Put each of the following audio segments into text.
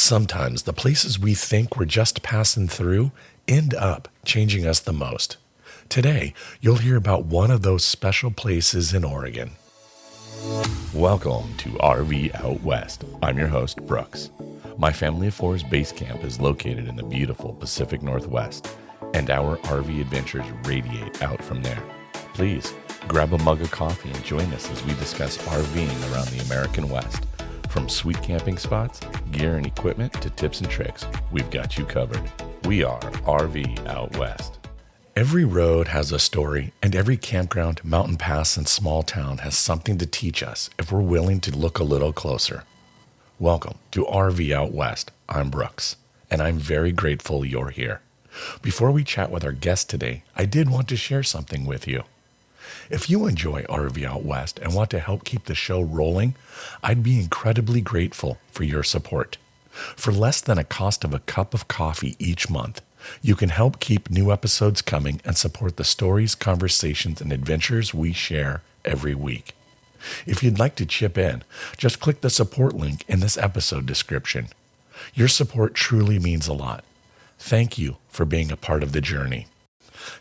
Sometimes the places we think we're just passing through end up changing us the most. Today, you'll hear about one of those special places in Oregon. Welcome to RV Out West. I'm your host, Brooks. My Family of Four's base camp is located in the beautiful Pacific Northwest, and our RV adventures radiate out from there. Please grab a mug of coffee and join us as we discuss RVing around the American West. From sweet camping spots, gear and equipment, to tips and tricks, we've got you covered. We are RV Out West. Every road has a story, and every campground, mountain pass, and small town has something to teach us if we're willing to look a little closer. Welcome to RV Out West. I'm Brooks, and I'm very grateful you're here. Before we chat with our guest today, I did want to share something with you. If you enjoy RV Out West and want to help keep the show rolling, I'd be incredibly grateful for your support. For less than a cost of a cup of coffee each month, you can help keep new episodes coming and support the stories, conversations, and adventures we share every week. If you'd like to chip in, just click the support link in this episode description. Your support truly means a lot. Thank you for being a part of the journey.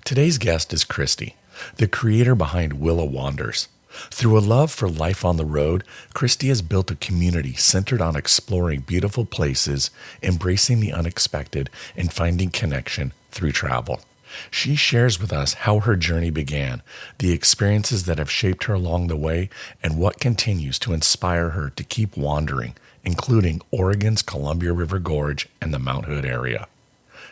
Today's guest is Kristy, the creator behind Willa Wanders. Through a love for life on the road, Kristy has built a community centered on exploring beautiful places, embracing the unexpected, and finding connection through travel. She shares with us how her journey began, the experiences that have shaped her along the way, and what continues to inspire her to keep wandering, including Oregon's Columbia River Gorge and the Mount Hood area.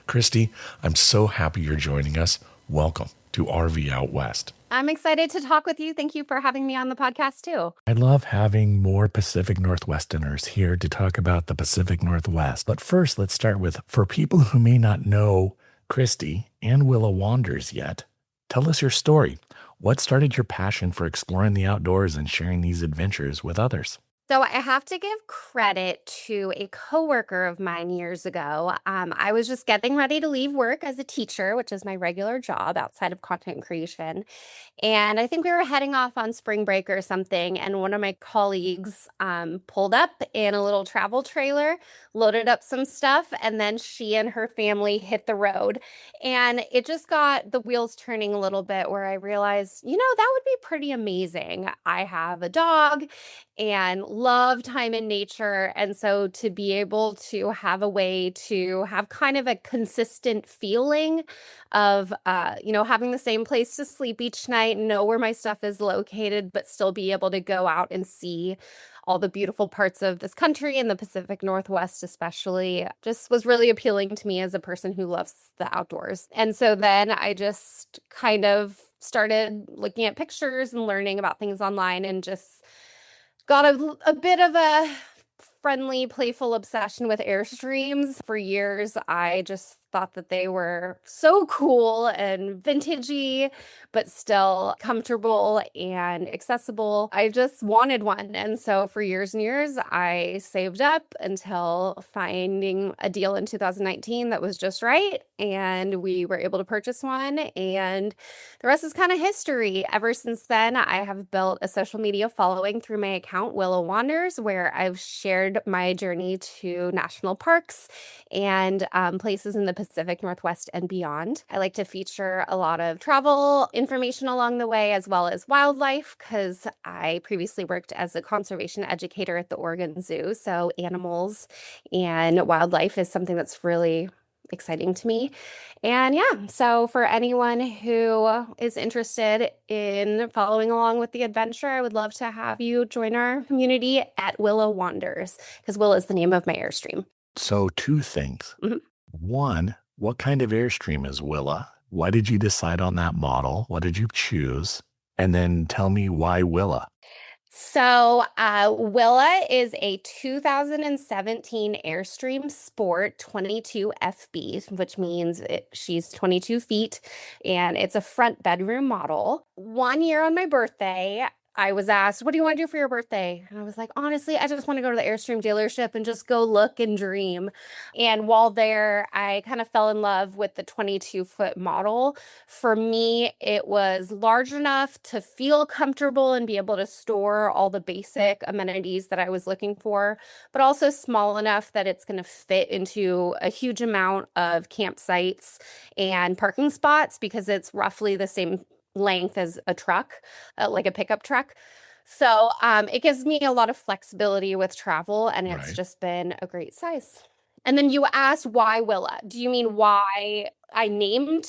Kristy, I'm so happy you're joining us. Welcome to RV Out West. I'm excited to talk with you. Thank you for having me on the podcast too. I love having more Pacific Northwesterners here to talk about the Pacific Northwest. But first, let's start with, for people who may not know Kristy and Willa Wanders yet, tell us your story. What started your passion for exploring the outdoors and sharing these adventures with others? So I have to give credit to a coworker of mine years ago. I was just getting ready to leave work as a teacher, which is my regular job outside of content creation. And I think we were heading off on spring break or something. And one of my colleagues pulled up in a little travel trailer, loaded up some stuff, and then she and her family hit the road. And it just got the wheels turning a little bit where I realized, that would be pretty amazing. I have a dog and love time in nature. And so to be able to have a way to have kind of a consistent feeling of, having the same place to sleep each night, know where my stuff is located, but still be able to go out and see all the beautiful parts of this country and the Pacific Northwest especially, just was really appealing to me as a person who loves the outdoors. And so then I just kind of started looking at pictures and learning about things online and just got a bit of a friendly, playful obsession with Airstreams. For years, I just thought that they were so cool and vintagey, but still comfortable and accessible. I just wanted one. And so for years and years, I saved up until finding a deal in 2019 that was just right. And we were able to purchase one. And the rest is kind of history. Ever since then, I have built a social media following through my account, Willa Wanders, where I've shared my journey to national parks and places in the Pacific Northwest and beyond. I like to feature a lot of travel information along the way, as well as wildlife, because I previously worked as a conservation educator at the Oregon Zoo. So animals and wildlife is something that's really exciting to me. And so for anyone who is interested in following along with the adventure, I would love to have you join our community at Willa Wanders, because Willa is the name of my Airstream. So two things. Mm-hmm. One, what kind of Airstream is Willa? Why did you decide on that model? What did you choose? And then tell me why Willa. So Willa is a 2017 Airstream Sport 22 FB, which means she's 22 feet, and it's a front bedroom model. 1 year on my birthday, I was asked, "What do you want to do for your birthday?" And I was like, "Honestly, I just want to go to the Airstream dealership and just go look and dream." And while there, I kind of fell in love with the 22-foot model. For me, it was large enough to feel comfortable and be able to store all the basic amenities that I was looking for, but also small enough that it's going to fit into a huge amount of campsites and parking spots because it's roughly the same length as a truck, like a pickup truck. So it gives me a lot of flexibility with travel, and it's Right. just been a great size. And then you asked why Willa? Do you mean why I named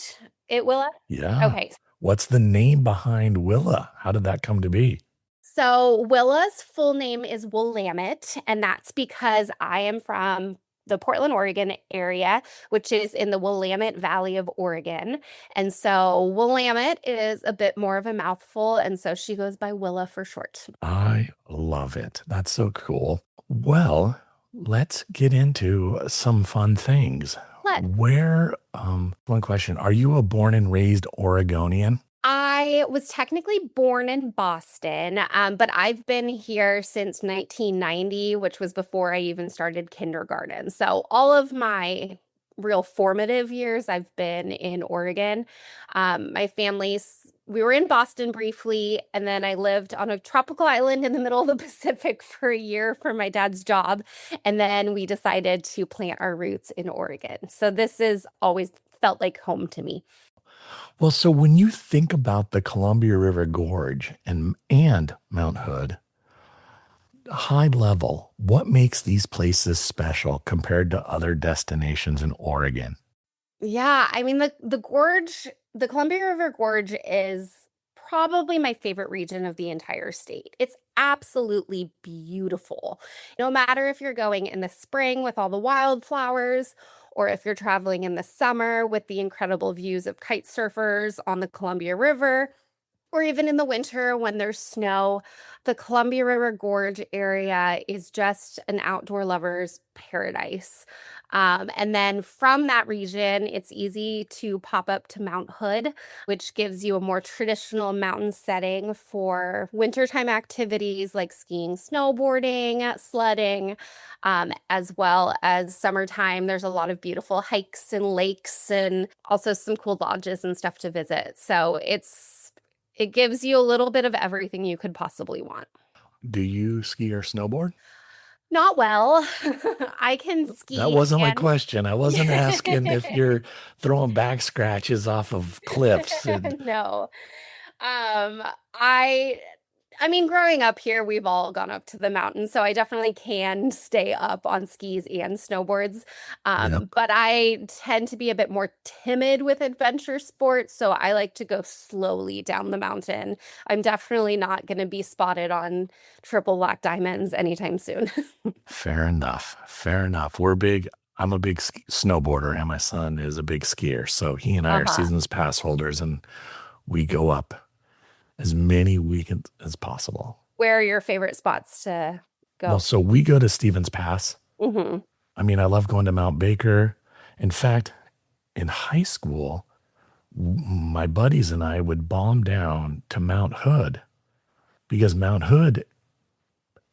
it Willa? Yeah. Okay. What's the name behind Willa? How did that come to be? So Willa's full name is Willamette, and that's because I am from the Portland, Oregon area, which is in the Willamette Valley of Oregon. And so Willamette is a bit more of a mouthful, and so she goes by Willa for short. I love it. That's so cool. Well, let's get into some fun things. Let One question. Are you a born and raised Oregonian? I was technically born in Boston, but I've been here since 1990, which was before I even started kindergarten. So all of my real formative years, I've been in Oregon. My family's, we were in Boston briefly, and then I lived on a tropical island in the middle of the Pacific for a year for my dad's job. And then we decided to plant our roots in Oregon. So this is always felt like home to me. Well, so when you think about the Columbia River Gorge and Mount Hood, high level, what makes these places special compared to other destinations in Oregon? Yeah, I mean the gorge, the Columbia River Gorge is probably my favorite region of the entire state. It's absolutely beautiful. No matter if you're going in the spring with all the wildflowers or if you're traveling in the summer with the incredible views of kite surfers on the Columbia River, or even in the winter when there's snow, the Columbia River Gorge area is just an outdoor lover's paradise. And then from that region, it's easy to pop up to Mount Hood, which gives you a more traditional mountain setting for wintertime activities like skiing, snowboarding, sledding, as well as summertime. There's a lot of beautiful hikes and lakes and also some cool lodges and stuff to visit. So it gives you a little bit of everything you could possibly want. Do you ski or snowboard? Not well. I can That ski wasn't my and question. I wasn't asking if you're throwing back scratches off of cliffs and no. Um, I I mean, growing up here, we've all gone up to the mountains, so I definitely can stay up on skis and snowboards. yep. But I tend to be a bit more timid with adventure sports, so I like to go slowly down the mountain. I'm definitely not going to be spotted on triple black diamonds anytime soon. Fair enough. Fair enough. I'm a big snowboarder, and my son is a big skier. So he and I are Uh-huh. seasons pass holders, and we go up as many weekends as possible. Where are your favorite spots to Well, go? so we go to Stevens Pass. Hmm. I mean, I love going to Mount Baker. In fact, in high school, my buddies and I would bomb down to Mount Hood because Mount Hood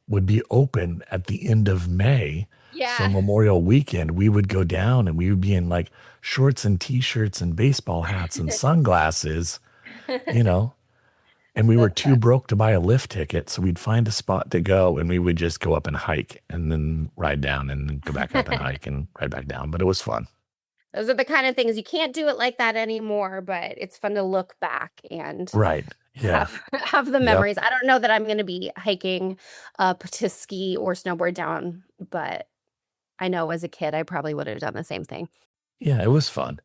would be open at the end of May. So Yeah. Memorial Weekend, we would go down and we would be in like shorts and t-shirts and baseball hats and sunglasses, you know, and we were That's too fun. broke to buy a lift ticket. So we'd find a spot to go and we would just go up and hike and then ride down and then go back up and hike and ride back down. But it was fun. Those are the kind of things you can't do it like that anymore, but it's fun to look back and Right. Yeah. have the Yep. memories. I don't know that I'm going to be hiking up to ski or snowboard down, but I know as a kid I probably would have done the same thing. Yeah. It was fun.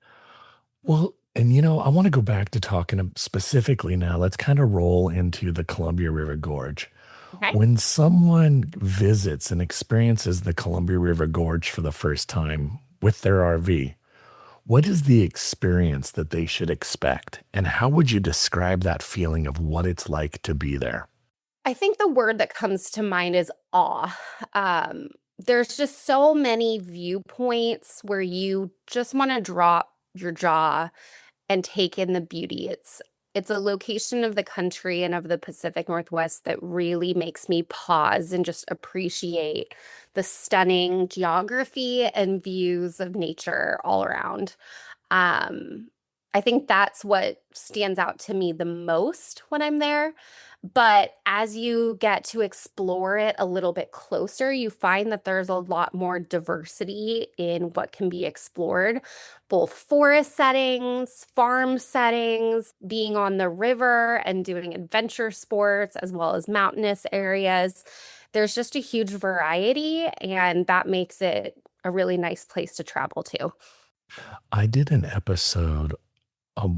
Well, and I want to go back to talking specifically now. Let's kind of roll into the Columbia River Gorge. Okay. When someone visits and experiences the Columbia River Gorge for the first time with their RV, what is the experience that they should expect? And how would you describe that feeling of what it's like to be there? I think the word that comes to mind is awe. There's just so many viewpoints where you just want to drop your jaw and take in the beauty. It's a location of the country and of the Pacific Northwest that really makes me pause and just appreciate the stunning geography and views of nature all around. Um, I think that's what stands out to me the most when I'm there. But as you get to explore it a little bit closer, you find that there's a lot more diversity in what can be explored, both forest settings, farm settings, being on the river and doing adventure sports, as well as mountainous areas. There's just a huge variety, and that makes it a really nice place to travel to. I did an episode a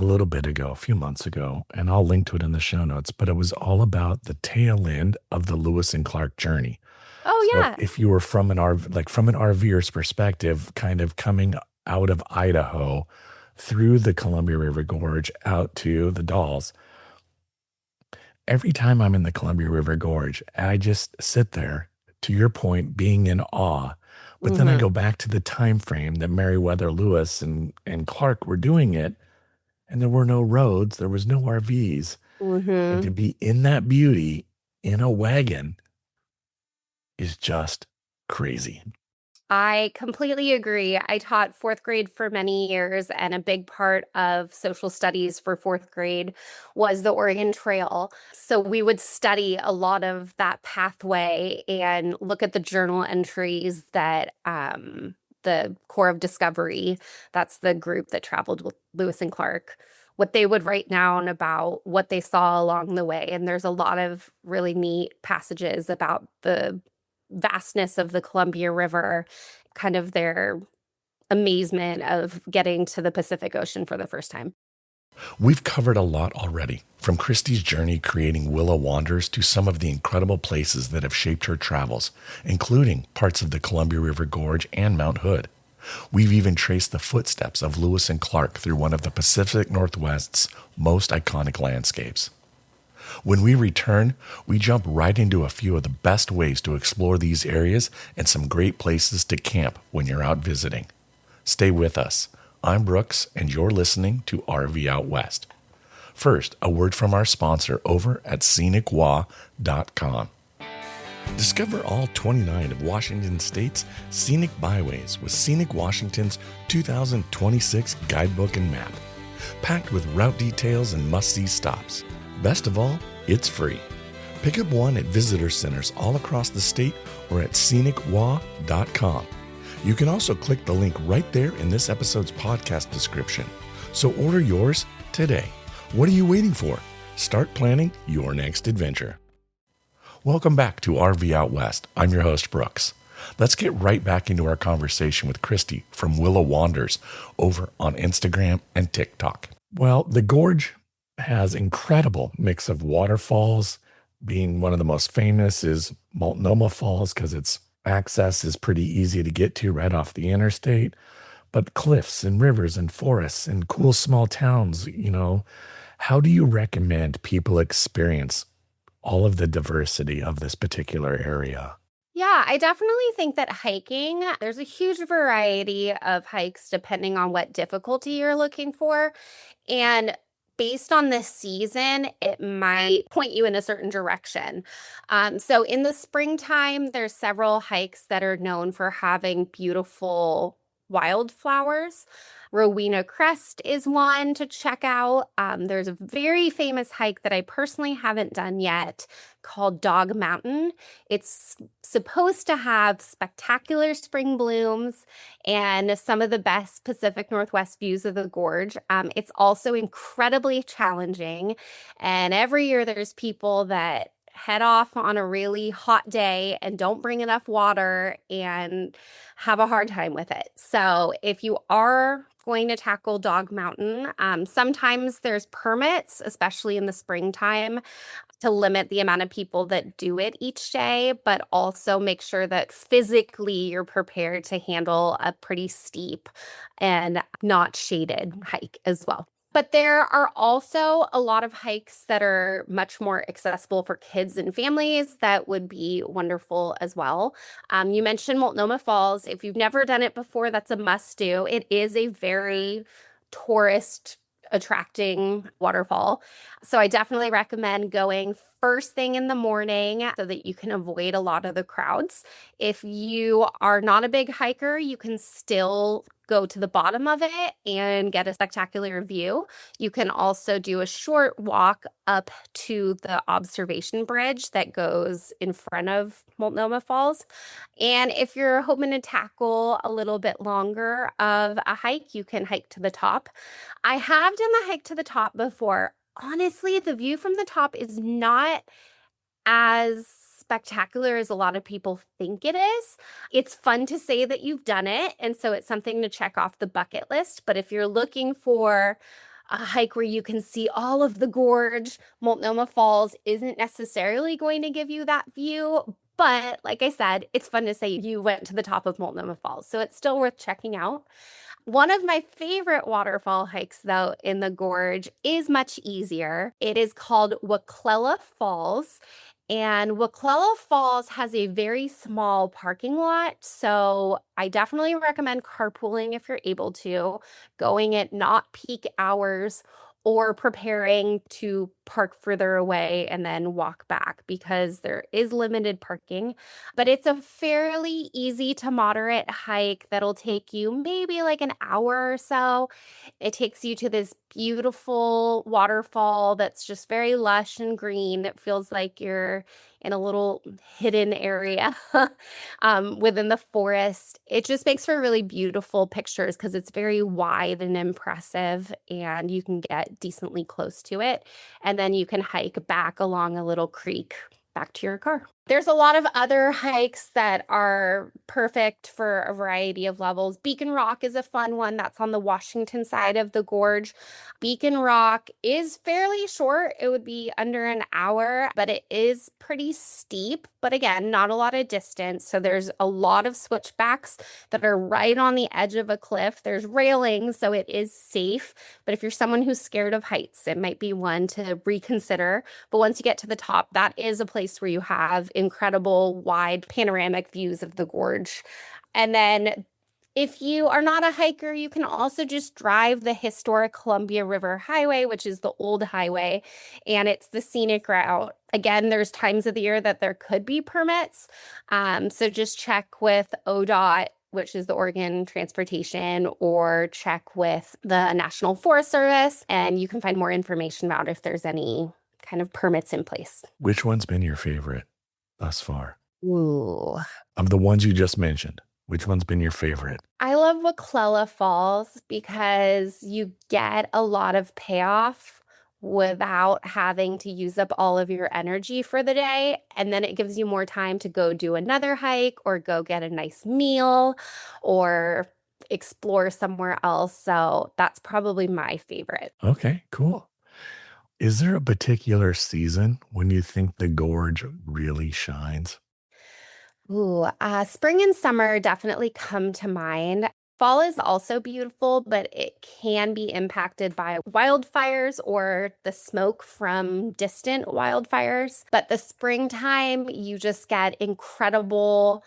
little bit ago, a few months ago, and I'll link to it in the show notes, but it was all about the tail end of the Lewis and Clark journey. Oh, So yeah. if you were from from an RVer's perspective, kind of coming out of Idaho through the Columbia River Gorge out to the Dalles, every time I'm in the Columbia River Gorge, I just sit there, to your point, being in awe. But then I Hmm. go back to the time frame that Meriwether Lewis and Clark were doing it, and there were no roads, there was no RVs. And to Hmm. be in that beauty in a wagon is just crazy. I completely agree. I taught fourth grade for many years, and a big part of social studies for fourth grade was the Oregon Trail. So we would study a lot of that pathway and look at the journal entries that the Corps of Discovery, that's the group that traveled with Lewis and Clark, what they would write down about what they saw along the way. And there's a lot of really neat passages about the vastness of the Columbia River, kind of their amazement of getting to the Pacific Ocean for the first time. We've covered a lot already, from Kristy's journey creating Willa Wanders to some of the incredible places that have shaped her travels, including parts of the Columbia River Gorge and Mount Hood. We've even traced the footsteps of Lewis and Clark through one of the Pacific Northwest's most iconic landscapes. When we return, we jump right into a few of the best ways to explore these areas and some great places to camp when you're out visiting. Stay with us. I'm Brooks, and you're listening to RV Out West. First, a word from our sponsor over at scenicwa.com. Discover all 29 of Washington State's scenic byways with Scenic Washington's 2026 guidebook and map, packed with route details and must-see stops. Best of all, it's free. Pick up one at visitor centers all across the state or at scenicwa.com. You can also click the link right there in this episode's podcast description. So order yours today. What are you waiting for? Start planning your next adventure. Welcome back to RV Out West. I'm your host, Brooks. Let's get right back into our conversation with Kristy from Willa Wanders over on Instagram and TikTok. Well, the gorge has incredible mix of waterfalls. Being one of the most famous is Multnomah Falls because its access is pretty easy to get to right off the interstate. But cliffs and rivers and forests and cool small towns, how do you recommend people experience all of the diversity of this particular area? Yeah, I definitely think that hiking, there's a huge variety of hikes depending on what difficulty you're looking for. And based on the season, it might point you in a certain direction. So in the springtime, there's several hikes that are known for having beautiful wildflowers. Rowena Crest is one to check out. There's a very famous hike that I personally haven't done yet called Dog Mountain. It's supposed to have spectacular spring blooms and some of the best Pacific Northwest views of the gorge. It's also incredibly challenging, and every year there's people that head off on a really hot day and don't bring enough water and have a hard time with it. So if you are going to tackle Dog Mountain, sometimes there's permits, especially in the springtime, to limit the amount of people that do it each day, but also make sure that physically you're prepared to handle a pretty steep and not shaded hike as well. But there are also a lot of hikes that are much more accessible for kids and families that would be wonderful as well. You mentioned Multnomah Falls. If you've never done it before, that's a must do. It is a very tourist attracting waterfall. So I definitely recommend going first thing in the morning so that you can avoid a lot of the crowds. If you are not a big hiker, you can still go to the bottom of it and get a spectacular view. You can also do a short walk up to the observation bridge that goes in front of Multnomah Falls. And if you're hoping to tackle a little bit longer of a hike, you can hike to the top. I have done the hike to the top before. Honestly, the view from the top is not as spectacular as a lot of people think it is. It's fun to say that you've done it, and so it's something to check off the bucket list. But if you're looking for a hike where you can see all of the gorge, Multnomah Falls isn't necessarily going to give you that view. But like I said, it's fun to say you went to the top of Multnomah Falls, so it's still worth checking out. One of my favorite waterfall hikes, though, in the gorge is much easier. It is called Willa Falls. And Willa Falls has a very small parking lot. So I definitely recommend carpooling if you're able to, going at not peak hours or preparing to park further away and then walk back because there is limited parking. But it's a fairly easy to moderate hike that'll take you maybe like an hour or so. It takes you to this beautiful waterfall that's just very lush and green. It feels like you're in a little hidden area within the forest. It just makes for really beautiful pictures because it's very wide and impressive, and you can get decently close to it. And then you can hike back along a little creek back to your car. There's a lot of other hikes that are perfect for a variety of levels. Beacon Rock is a fun one that's on the Washington side of the gorge. Beacon Rock is fairly short. It would be under an hour, but it is pretty steep. But again, not a lot of distance. So there's a lot of switchbacks that are right on the edge of a cliff. There's railings, so it is safe. But if you're someone who's scared of heights, it might be one to reconsider. But once you get to the top, that is a place where you have incredible wide panoramic views of the gorge. And then if you are not a hiker, you can also just drive the historic Columbia River Highway, which is the old highway, and it's the scenic route. Again, there's times of the year that there could be permits. So just check with ODOT, which is the Oregon Transportation, or check with the National Forest Service, and you can find more information about if there's any kind of permits in place. Which one's been your favorite thus far? Ooh. Of the ones you just mentioned, which one's been your favorite? I love Willa Falls because you get a lot of payoff without having to use up all of your energy for the day. And then it gives you more time to go do another hike or go get a nice meal or explore somewhere else. So that's probably my favorite. Okay, cool. Is there a particular season when you think the gorge really shines? Ooh, spring and summer definitely come to mind. Fall is also beautiful, but it can be impacted by wildfires or the smoke from distant wildfires. But the springtime, you just get incredible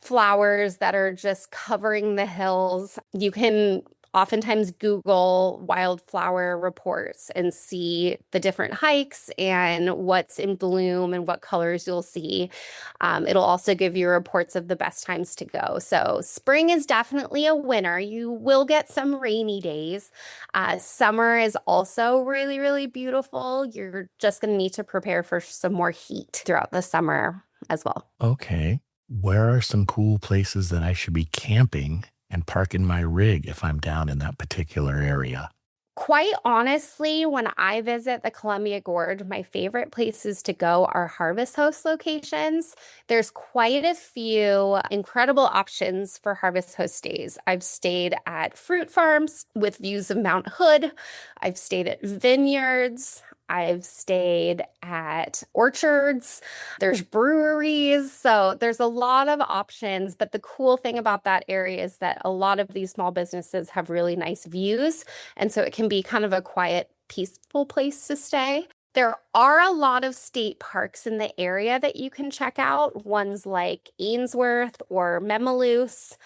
flowers that are just covering the hills. You can oftentimes Google wildflower reports and see the different hikes and what's in bloom and what colors you'll see. It'll also give you reports of the best times to go. So spring is definitely a winner. You will get some rainy days. Summer is also really, really beautiful. You're just going to need to prepare for some more heat throughout the summer as well. Okay. Where are some cool places that I should be camping and parking my rig if I'm down in that particular area? Quite honestly, when I visit the Columbia Gorge, my favorite places to go are Harvest Host locations. There's quite a few incredible options for Harvest Host days. I've stayed at fruit farms with views of Mount Hood. I've stayed at vineyards. I've stayed at orchards. There's breweries. So there's a lot of options. But the cool thing about that area is that a lot of these small businesses have really nice views. And so it can be kind of a quiet, peaceful place to stay. There are a lot of state parks in the area that you can check out, ones like Ainsworth or Memaloose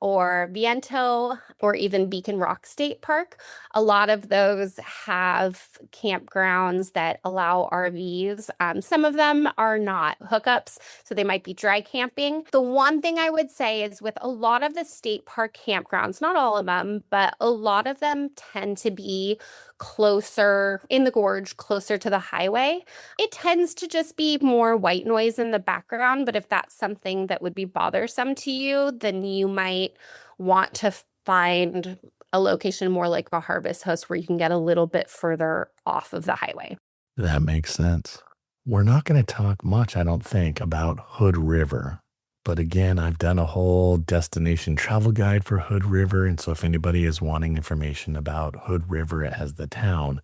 or Viento or even Beacon Rock State Park. A lot of those have campgrounds that allow RVs. Some of them are not hookups, so they might be dry camping. The one thing I would say is with a lot of the state park campgrounds, not all of them, but a lot of them tend to be closer in the gorge, closer to the highway. It tends to just be more white noise in the background, but if that's something that would be bothersome to you, then you might want to find a location more like a Harvest Host where you can get a little bit further off of the highway. That makes sense. We're not going to talk much, I don't think, about Hood River. But again, I've done a whole destination travel guide for Hood River. And so if anybody is wanting information about Hood River as the town,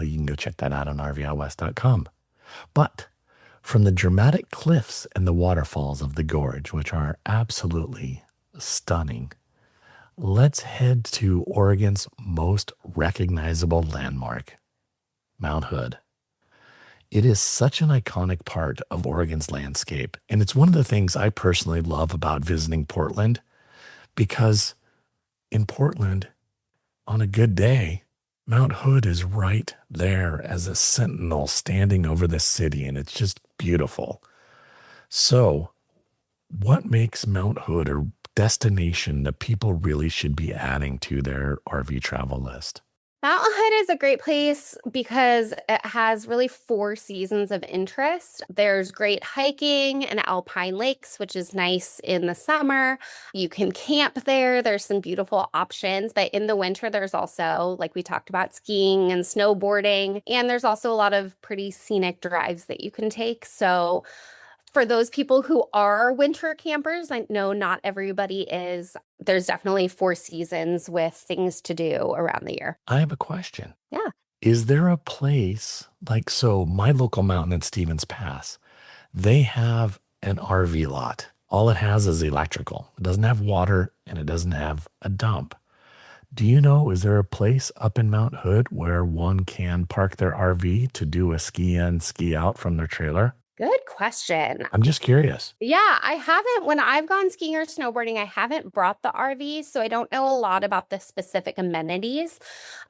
you can go check that out on rvoutwest.com. But from the dramatic cliffs and the waterfalls of the gorge, which are absolutely stunning, let's head to Oregon's most recognizable landmark, Mount Hood. It is such an iconic part of Oregon's landscape, and it's one of the things I personally love about visiting Portland, because in Portland, on a good day, Mount Hood is right there as a sentinel standing over the city, and it's just beautiful. So, what makes Mount Hood a destination that people really should be adding to their RV travel list? Mount Hood is a great place because it has really 4 seasons of interest. There's great hiking and alpine lakes, which is nice in the summer. You can camp there. There's some beautiful options. But in the winter, there's also, like we talked about, skiing and snowboarding. And there's also a lot of pretty scenic drives that you can take. So for those people who are winter campers, I know not everybody is. There's definitely 4 seasons with things to do around the year. I have a question. Yeah. Is there a place so my local mountain in Stevens Pass, they have an RV lot. All it has is electrical. It doesn't have water and it doesn't have a dump. Do you know, is there a place up in Mount Hood where one can park their RV to do a ski in, ski out from their trailer? Good question. I'm just curious. Yeah, I haven't, when I've gone skiing or snowboarding, I haven't brought the RV, so I don't know a lot about the specific amenities.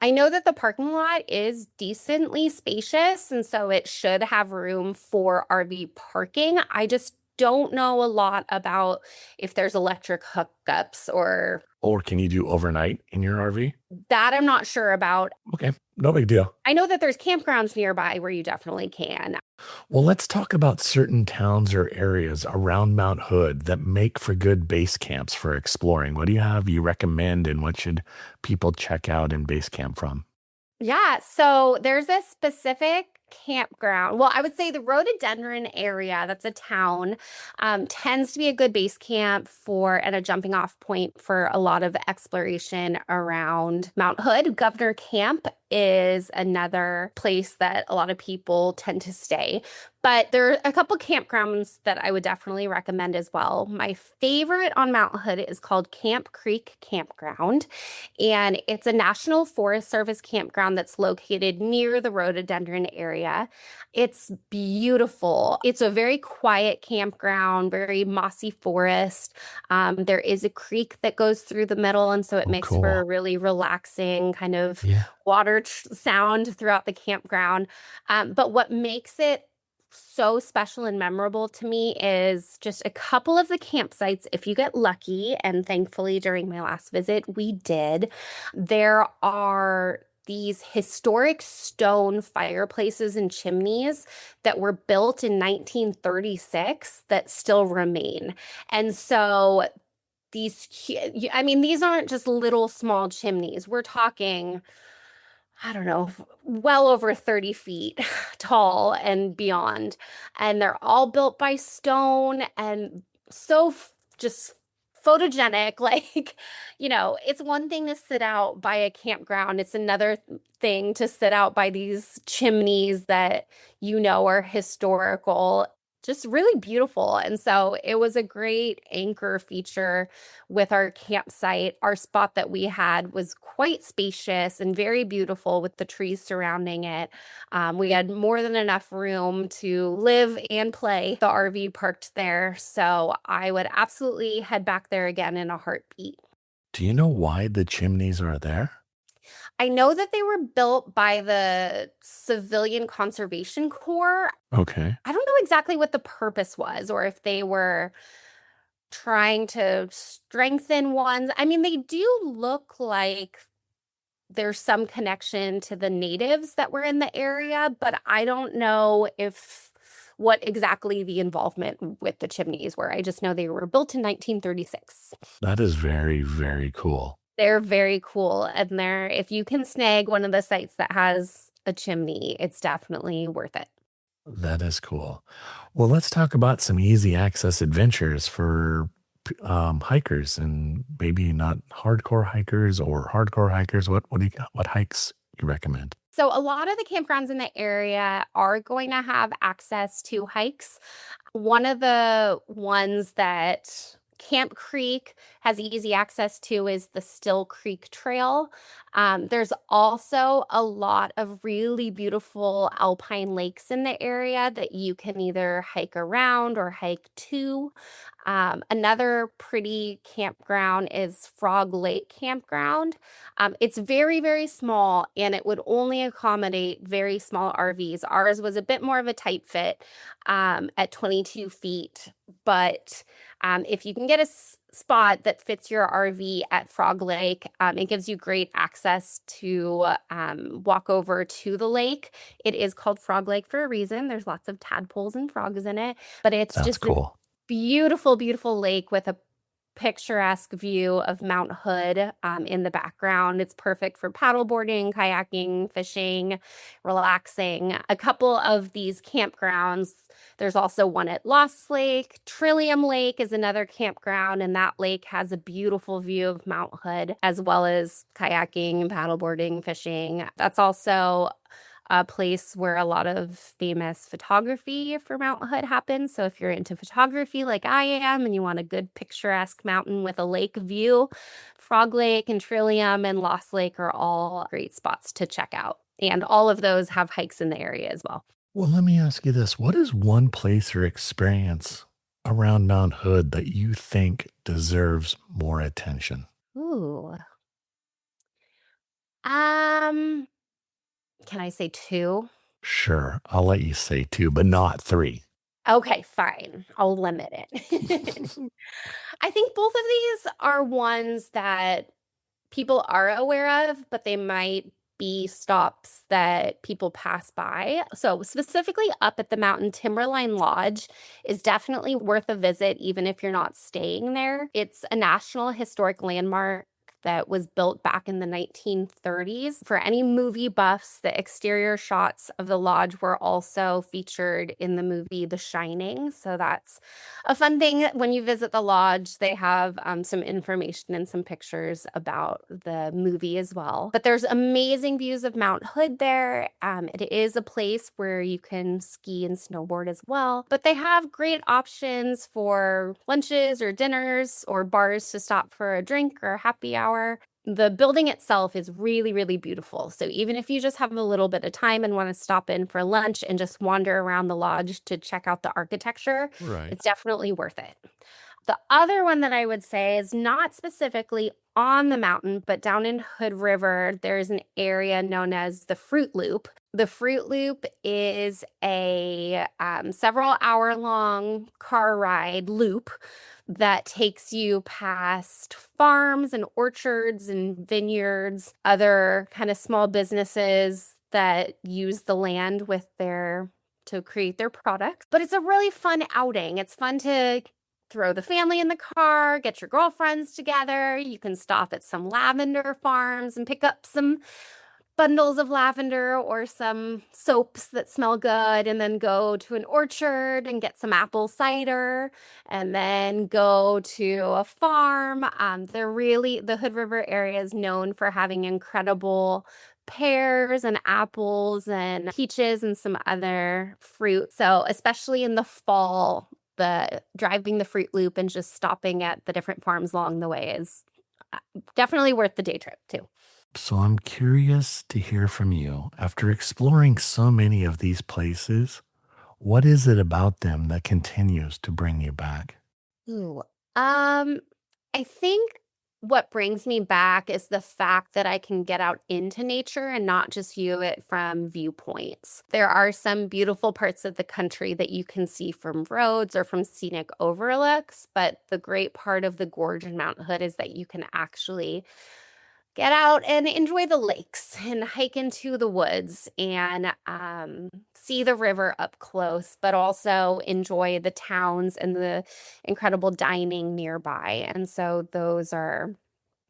I know that the parking lot is decently spacious, and so it should have room for RV parking. I just don't know a lot about if there's electric hookups or Or can you do overnight in your RV? that I'm not sure about. Okay, no big deal. I know that there's campgrounds nearby where you definitely can. Well, let's talk about certain towns or areas around Mount Hood that make for good base camps for exploring. What do you recommend, and what should people check out in base camp from? Yeah, so there's a specific campground. Well, I would say the rhododendron area, that's a town, tends to be a good base camp for and a jumping off point for a lot of exploration around Mount Hood. Governor Camp is another place that a lot of people tend to stay. But there are a couple campgrounds that I would definitely recommend as well. My favorite on Mount Hood is called Camp Creek Campground, and it's a National Forest Service campground that's located near the rhododendron area. It's beautiful. It's a very quiet campground, very mossy forest. There is a creek that goes through the middle, and so it makes for a Cool. really relaxing kind of Yeah. water sound throughout the campground. But what makes it so special and memorable to me is just a couple of the campsites. If you get lucky, and thankfully during my last visit, we did, there are these historic stone fireplaces and chimneys that were built in 1936 that still remain. And so these aren't just little small chimneys. We're talking, I don't know, well over 30 feet tall and beyond. And they're all built by stone and so just photogenic. Like, it's one thing to sit out by a campground, it's another thing to sit out by these chimneys that are historical. just really beautiful. And so it was a great anchor feature with our campsite. Our spot that we had was quite spacious and very beautiful with the trees surrounding it. We had more than enough room to live and play the RV parked there. So I would absolutely head back there again in a heartbeat. Do you know why the chimneys are there? I know that they were built by the Civilian Conservation Corps. Okay. I don't know exactly what the purpose was or if they were trying to strengthen ones. I mean, they do look like there's some connection to the natives that were in the area, but I don't know if what exactly the involvement with the chimneys were. I just know they were built in 1936. That is very, very cool. They're very cool, and if you can snag one of the sites that has a chimney, it's definitely worth it. That is cool. Well, let's talk about some easy access adventures for hikers and maybe not hardcore hikers or hardcore hikers. What do you got? What hikes you recommend? So a lot of the campgrounds in the area are going to have access to hikes. One of the ones that Camp Creek has easy access to is the Still Creek Trail. There's also a lot of really beautiful alpine lakes in the area that you can either hike around or hike to. Another pretty campground is Frog Lake Campground. It's very, very small and it would only accommodate very small RVs. Ours was a bit more of a tight fit at 22 feet, but if you can get a spot that fits your RV at Frog Lake, it gives you great access to walk over to the lake. It is called Frog Lake for a reason. There's lots of tadpoles and frogs in it, but it's That's just cool. beautiful, beautiful lake with a picturesque view of Mount Hood in the background. It's perfect for paddleboarding, kayaking, fishing, relaxing. A couple of these campgrounds, there's also one at Lost Lake. Trillium Lake is another campground, and that lake has a beautiful view of Mount Hood, as well as kayaking, paddleboarding, fishing. That's also a place where a lot of famous photography for Mount Hood happens. So if you're into photography like I am and you want a good picturesque mountain with a lake view, Frog Lake and Trillium and Lost Lake are all great spots to check out. And all of those have hikes in the area as well. Well, let me ask you this. What is one place or experience around Mount Hood that you think deserves more attention? Ooh. Um, can I say two? Sure, I'll let you say two, but not three. Okay, fine. I'll limit it. I think both of these are ones that people are aware of, but they might be stops that people pass by. So, specifically up at the Mountain Timberline Lodge is definitely worth a visit, even if you're not staying there. It's a National Historic Landmark that was built back in the 1930s. For any movie buffs, the exterior shots of the lodge were also featured in the movie The Shining. So that's a fun thing. When you visit the lodge, they have some information and some pictures about the movie as well. But there's amazing views of Mount Hood there. It is a place where you can ski and snowboard as well. But they have great options for lunches or dinners or bars to stop for a drink or a happy hour. The building itself is really, really beautiful. So even if you just have a little bit of time and want to stop in for lunch and just wander around the lodge to check out the architecture, Right. it's definitely worth it. The other one that I would say is not specifically on the mountain, but down in Hood River, there's an area known as the Fruit Loop. The Fruit Loop is a several hour long car ride loop that takes you past farms and orchards and vineyards, other kind of small businesses that use the land to create their products. But it's a really fun outing. It's fun to throw the family in the car, get your girlfriends together. You can stop at some lavender farms and pick up some bundles of lavender or some soaps that smell good, and then go to an orchard and get some apple cider, and then go to a farm. The Hood River area is known for having incredible pears and apples and peaches and some other fruit. So especially in the fall, the driving the fruit loop and just stopping at the different farms along the way is definitely worth the day trip too. So I'm curious to hear from you. After exploring so many of these places, what is it about them that continues to bring you back? Ooh. I think what brings me back is the fact that I can get out into nature and not just view it from viewpoints. There are some beautiful parts of the country that you can see from roads or from scenic overlooks, but the great part of the gorge and Mount Hood is that you can actually get out and enjoy the lakes and hike into the woods and see the river up close, but also enjoy the towns and the incredible dining nearby. And so those are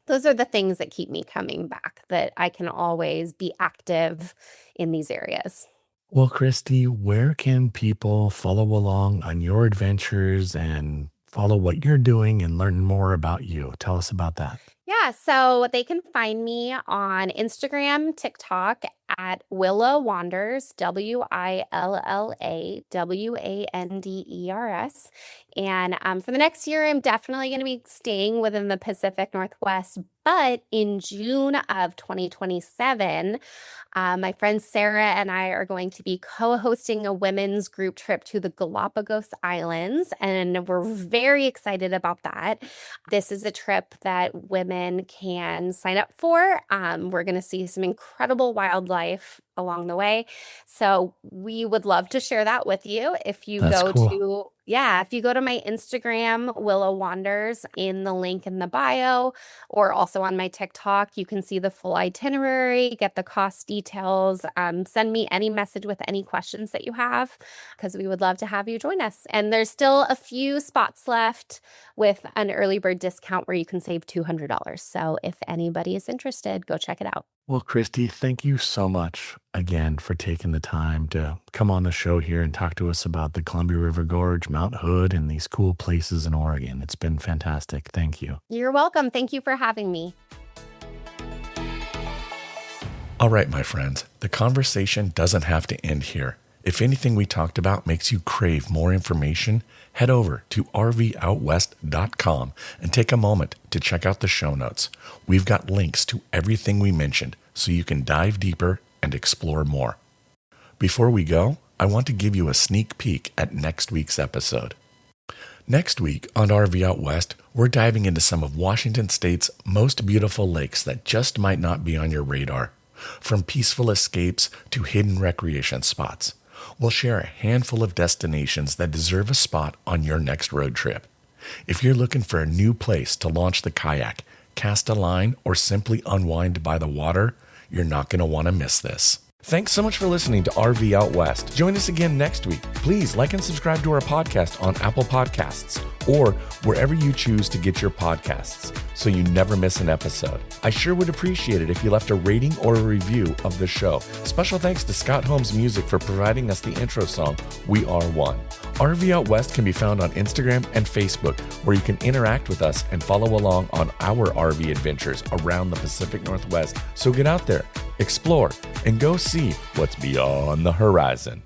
the things that keep me coming back, that I can always be active in these areas. Well, Kristy, where can people follow along on your adventures and follow what you're doing and learn more about you? Tell us about that. Yeah, so they can find me on Instagram, TikTok at Willa Wanders, WILLAWANDERS. And for the next year, I'm definitely going to be staying within the Pacific Northwest. But in June of 2027, my friend Sarah and I are going to be co-hosting a women's group trip to the Galapagos Islands, and we're very excited about that. This is a trip that women can sign up for. We're going to see some incredible wildlife along the way. So we would love to share that with you. If you That's go cool. if you go to my Instagram, Willa Wanders, in the link in the bio, or also on my TikTok, you can see the full itinerary, get the cost details, send me any message with any questions that you have, because we would love to have you join us. And there's still a few spots left with an early bird discount where you can save $200. So if anybody is interested, go check it out. Well, Kristy, thank you so much again for taking the time to come on the show here and talk to us about the Columbia River Gorge, Mount Hood, and these cool places in Oregon. It's been fantastic. Thank you. You're welcome. Thank you for having me. All right, my friends, the conversation doesn't have to end here. If anything we talked about makes you crave more information, head over to rvoutwest.com and take a moment to check out the show notes. We've got links to everything we mentioned so you can dive deeper and explore more. Before we go, I want to give you a sneak peek at next week's episode. Next week on RV Out West, we're diving into some of Washington State's most beautiful lakes that just might not be on your radar. From peaceful escapes to hidden recreation spots, we'll share a handful of destinations that deserve a spot on your next road trip. If you're looking for a new place to launch the kayak, cast a line, or simply unwind by the water, you're not going to want to miss this. Thanks so much for listening to RV Out West. Join us again next week. Please like and subscribe to our podcast on Apple Podcasts or wherever you choose to get your podcasts so you never miss an episode. I sure would appreciate it if you left a rating or a review of the show. Special thanks to Scott Holmes Music for providing us the intro song, We Are One. RV Out West can be found on Instagram and Facebook, where you can interact with us and follow along on our RV adventures around the Pacific Northwest. So get out there, explore, and go see what's beyond the horizon.